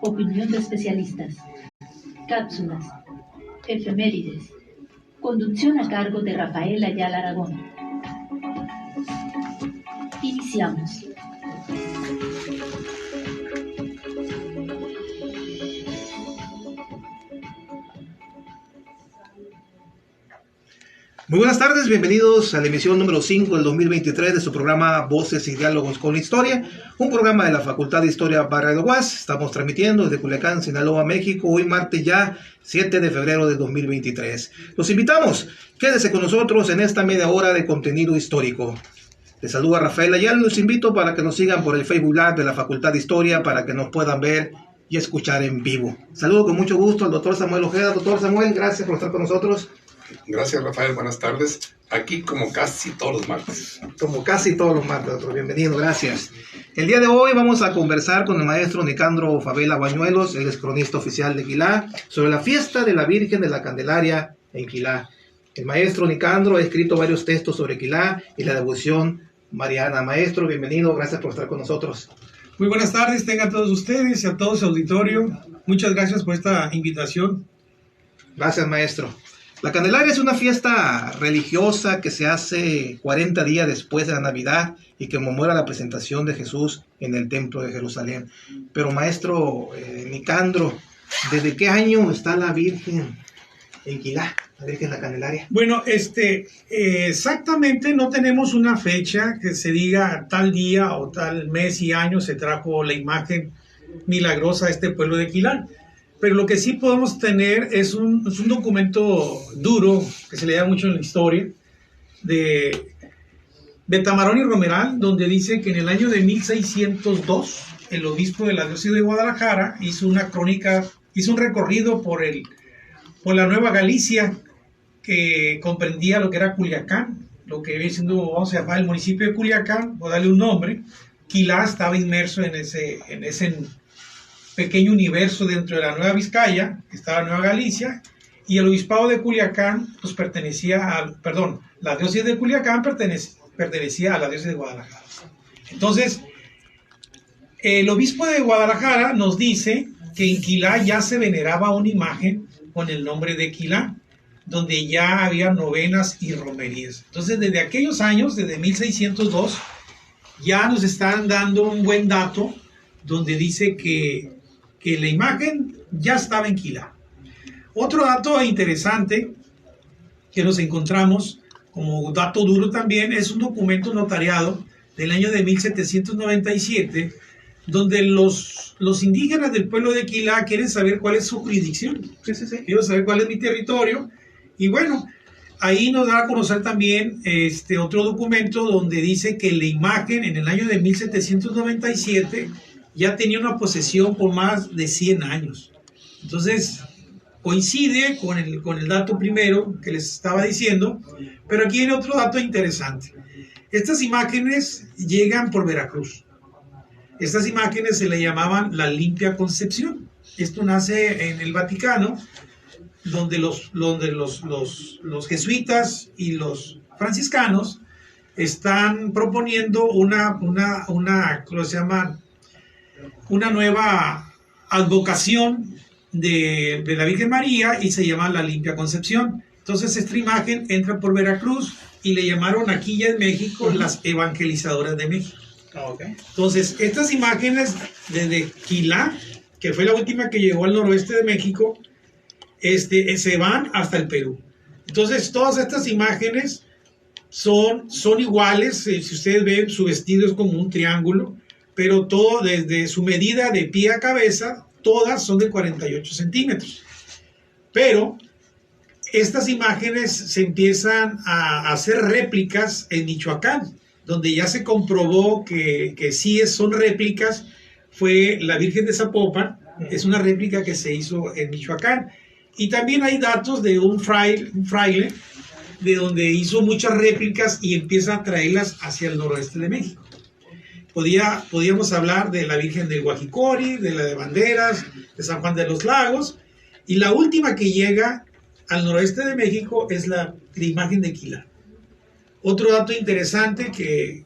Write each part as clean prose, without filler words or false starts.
Opinión de especialistas. Cápsulas. Efemérides. Conducción a cargo de Rafael Ayala Aragón. Iniciamos. Muy buenas tardes, bienvenidos a la emisión número 5 del 2023 de su programa Voces y Diálogos con la Historia, un programa de la Facultad de Historia Barra de UAS. Estamos transmitiendo desde Culiacán, Sinaloa, México, hoy martes ya 7 de febrero de 2023. Los invitamos, quédese con nosotros en esta media hora de contenido histórico. Les saluda Rafael Ayala, los invito para que nos sigan por el Facebook Live de la Facultad de Historia para que nos puedan ver y escuchar en vivo. Saludo con mucho gusto al doctor Samuel Ojeda. Doctor Samuel, gracias por estar con nosotros. Gracias, Rafael, buenas tardes. Aquí como casi todos los martes. Como casi todos los martes, doctor. Bienvenido, gracias. El día de hoy vamos a conversar con el maestro Nicandro Favela Bañuelos, él es cronista oficial de Quilá, sobre la fiesta de la Virgen de la Candelaria en Quilá. El maestro Nicandro ha escrito varios textos sobre Quilá y la devoción mariana. Maestro, bienvenido, gracias por estar con nosotros. Muy buenas tardes, tengan todos ustedes y a todo su auditorio. Muchas gracias por esta invitación. Gracias, maestro. La Candelaria es una fiesta religiosa que se hace 40 días después de la Navidad y que conmemora la presentación de Jesús en el Templo de Jerusalén. Pero maestro Nicandro, ¿desde qué año está la Virgen en Quilá, la Virgen de la Candelaria? Bueno, exactamente no tenemos una fecha que se diga tal día o tal mes y año se trajo la imagen milagrosa a este pueblo de Quilá. Pero lo que sí podemos tener es un documento duro, que se le da mucho en la historia, de Tamarón y Romeral, donde dice que en el año de 1602, el obispo de la diócesis de Guadalajara hizo una crónica, hizo un recorrido por la Nueva Galicia, que comprendía lo que era Culiacán, lo que viene siendo, vamos a llamar el municipio de Culiacán, o darle un nombre. Quilá estaba inmerso en ese pequeño universo dentro de la Nueva Vizcaya, que estaba Nueva Galicia, y el obispado de Culiacán, pues la diócesis de Culiacán pertenecía a la diócesis de Guadalajara. Entonces, el obispo de Guadalajara nos dice que en Quilá ya se veneraba una imagen con el nombre de Quilá, donde ya había novenas y romerías. Entonces, desde aquellos años, desde 1602, ya nos están dando un buen dato, donde dice que la imagen ya estaba en Quilá. Otro dato interesante que nos encontramos como dato duro también es un documento notariado del año de 1797, donde los indígenas del pueblo de Quilá quieren saber cuál es su jurisdicción. Quiero saber cuál es mi territorio. Y bueno, ahí nos da a conocer también otro documento donde dice que la imagen en el año de 1797 ya tenía una posesión por más de 100 años. Entonces, coincide con el dato primero que les estaba diciendo, pero aquí hay otro dato interesante. Estas imágenes llegan por Veracruz. Estas imágenes se le llamaban la Limpia Concepción. Esto nace en el Vaticano, donde los jesuitas y los franciscanos están proponiendo ¿cómo se llama? Una nueva advocación de la Virgen María y se llama la Limpia Concepción. Entonces esta imagen entra por Veracruz y le llamaron aquí ya en México las evangelizadoras de México. Okay. Entonces estas imágenes desde Quilá, que fue la última que llegó al noroeste de México, se van hasta el Perú. Entonces todas estas imágenes son iguales. Si ustedes ven, su vestido es como un triángulo, pero todo desde su medida de pie a cabeza, todas son de 48 centímetros. Pero estas imágenes se empiezan a hacer réplicas en Michoacán, donde ya se comprobó que sí son réplicas. Fue la Virgen de Zapopan, es una réplica que se hizo en Michoacán. Y también hay datos de un fraile, de donde hizo muchas réplicas y empieza a traerlas hacia el noroeste de México. Podíamos hablar de la Virgen del Guajicori, de la de Banderas, de San Juan de los Lagos, y la última que llega al noroeste de México es la imagen de Quilá. Otro dato interesante que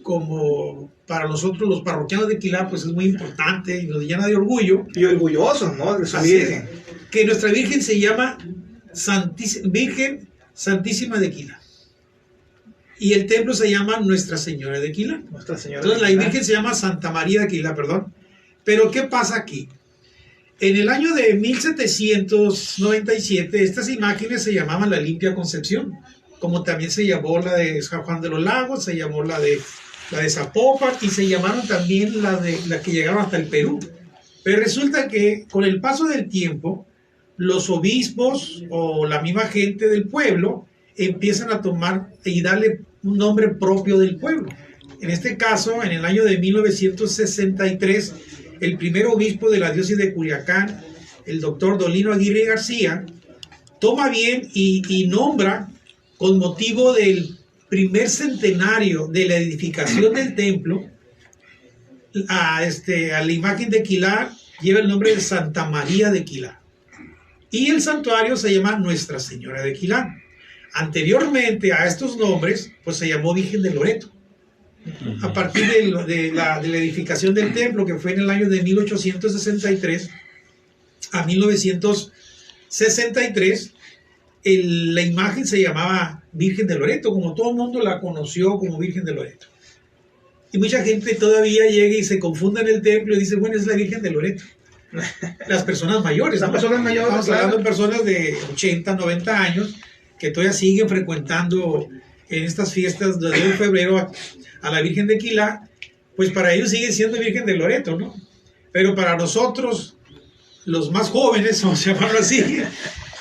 como para nosotros los parroquianos de Quilá, pues es muy importante y nos llena de orgullo. Y orgullosos, ¿no? De su Así es, Virgen. que nuestra Virgen se llama Virgen Santísima de Quilá. Y el templo se llama Nuestra Señora de Quilá. Nuestra Señora Entonces de la Quilá. Virgen se llama Santa María de Quilá, perdón. Pero ¿qué pasa aquí? En el año de 1797, estas imágenes se llamaban la Limpia Concepción, como también se llamó la de San Juan de los Lagos, se llamó la de Zapopan y se llamaron también la que llegaron hasta el Perú. Pero resulta que con el paso del tiempo, los obispos o la misma gente del pueblo empiezan a tomar y darle un nombre propio del pueblo. En este caso, en el año de 1963, el primer obispo de la diócesis de Culiacán, el doctor Dolino Aguirre García, toma bien y nombra, con motivo del primer centenario de la edificación del templo, a la imagen de Quilá, lleva el nombre de Santa María de Quilá. Y el santuario se llama Nuestra Señora de Quilá. Anteriormente a estos nombres, pues se llamó Virgen de Loreto. A partir de la edificación del templo, que fue en el año de 1863 a 1963, la imagen se llamaba Virgen de Loreto, como todo el mundo la conoció como Virgen de Loreto. Y mucha gente todavía llega y se confunde en el templo y dice, bueno, es la Virgen de Loreto. Las personas mayores, Las personas mayores, estamos claro. hablando de personas de 80, 90 años que todavía siguen frecuentando en estas fiestas de febrero a la Virgen de Quilá, pues para ellos sigue siendo Virgen de Loreto, ¿no? Pero para nosotros, los más jóvenes, vamos a llamarlo así,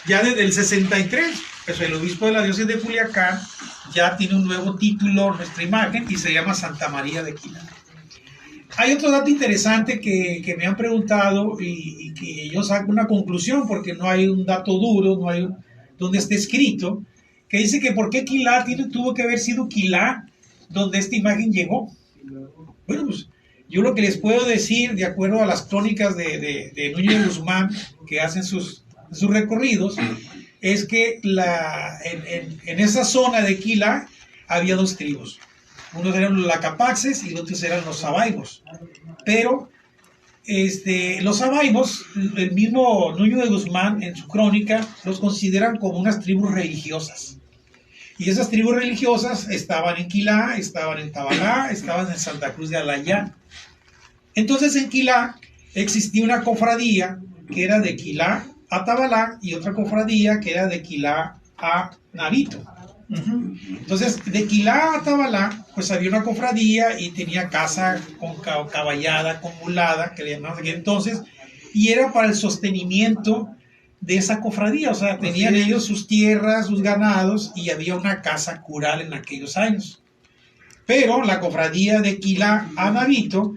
ya desde el 63, pues el obispo de la diócesis de Culiacán ya tiene un nuevo título, nuestra imagen, y se llama Santa María de Quilá. Hay otro dato interesante que me han preguntado y que yo saco una conclusión, porque no hay un dato duro, no hay donde esté escrito, que dice que por qué Quilá tuvo que haber sido Quilá donde esta imagen llegó. Bueno, pues yo lo que les puedo decir, de acuerdo a las crónicas de Núñez de Guzmán, que hacen sus recorridos, es que en esa zona de Quilá había dos tribus. Unos eran los Lacapaxes y los otros eran los Sabaibos. Pero los Sabaibos, el mismo Núñez de Guzmán en su crónica, los consideran como unas tribus religiosas. Y esas tribus religiosas estaban en Quilá, estaban en Tabalá, estaban en Santa Cruz de Alayá. Entonces en Quilá existía una cofradía que era de Quilá a Tabalá y otra cofradía que era de Quilá a Navito. Entonces, de Quilá a Tabalá, pues había una cofradía y tenía casa con caballada, con mulada, que le llamaban aquel entonces, y era para el sostenimiento de esa cofradía, o sea, tenían ellos sus tierras, sus ganados, y había una casa cural en aquellos años. Pero la cofradía de Quilá a Navito,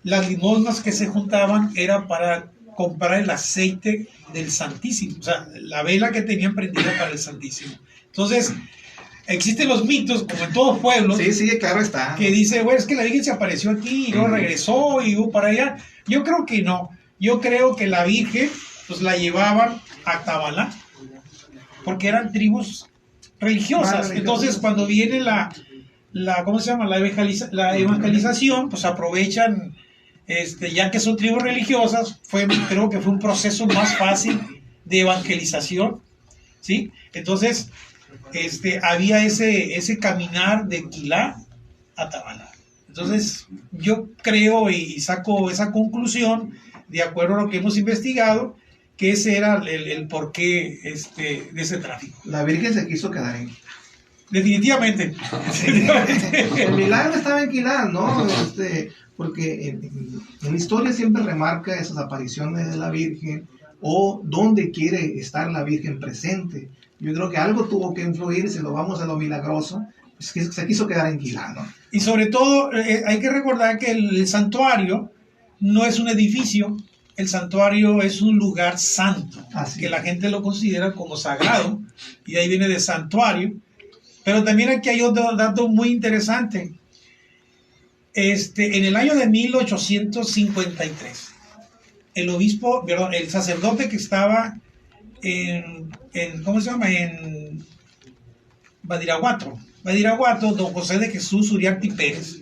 las limosnas que se juntaban era para comprar el aceite del Santísimo, o sea, la vela que tenían prendida para el Santísimo. Entonces, existen los mitos, como en todos pueblos, Sí, claro está. que dice, bueno, es que la Virgen se apareció aquí y luego regresó y para allá. Yo creo que no. Yo creo que la Virgen, pues la llevaban a Tabalá, porque eran tribus religiosas. Entonces, cuando viene ¿cómo se llama? La evangelización, pues aprovechan, ya que son tribus religiosas, creo que fue un proceso más fácil de evangelización, ¿sí? Entonces, había ese caminar de Quilá a Tabalá. Entonces, yo creo y saco esa conclusión, de acuerdo a lo que hemos investigado, que ese era el porqué de ese tráfico. La Virgen se quiso quedar en Quilá. Definitivamente. El milagro estaba en Quilá, ¿no? Porque en la historia siempre remarca esas apariciones de la Virgen o dónde quiere estar la Virgen presente. Yo creo que algo tuvo que influir, si lo vamos a lo milagroso, pues que se quiso quedar en Quilá, ¿no? Y sobre todo, hay que recordar que el santuario no es un edificio, el santuario es un lugar santo, que la gente lo considera como sagrado, y de ahí viene de santuario. Pero también aquí hay otro dato muy interesante. En el año de 1853, el sacerdote que estaba ¿cómo se llama? En Badiraguato, don José de Jesús Uriarte Pérez,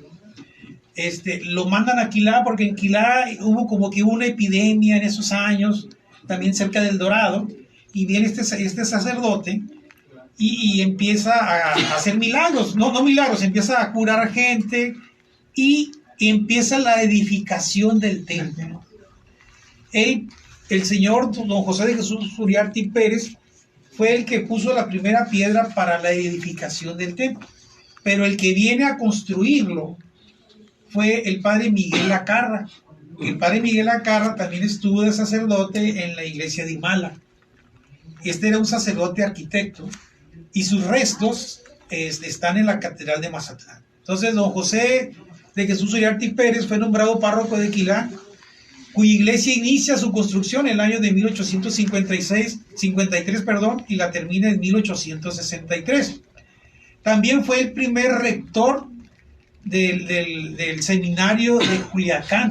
lo mandan a Quilá porque en Quilá hubo como que una epidemia en esos años, también cerca del Dorado, y viene este sacerdote y empieza a hacer milagros, no milagros, empieza a curar gente y empieza la edificación del templo. El señor don José de Jesús Uriarte Pérez fue el que puso la primera piedra para la edificación del templo, pero el que viene a construirlo fue el padre Miguel Lacarra. El padre Miguel Lacarra también estuvo de sacerdote en la iglesia de Imala. Este era un sacerdote arquitecto y sus restos están en la catedral de Mazatlán. Entonces, don José de Jesús Uriarte Pérez fue nombrado párroco de Quilá, cuya iglesia inicia su construcción en el año de 1853, y la termina en 1863. También fue el primer rector del seminario de Culiacán,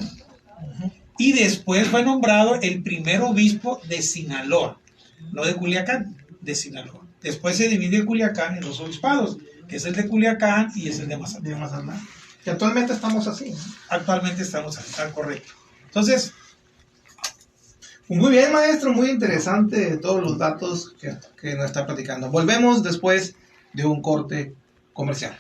y después fue nombrado el primer obispo de Sinaloa, no de Culiacán, de Sinaloa. Después se divide Culiacán en dos obispados, que es el de Culiacán y es el de Mazatlán. Que actualmente estamos así, ¿no? Actualmente estamos así, está correcto. Entonces, muy bien, maestro, muy interesante todos los datos que nos está platicando. Volvemos después de un corte comercial.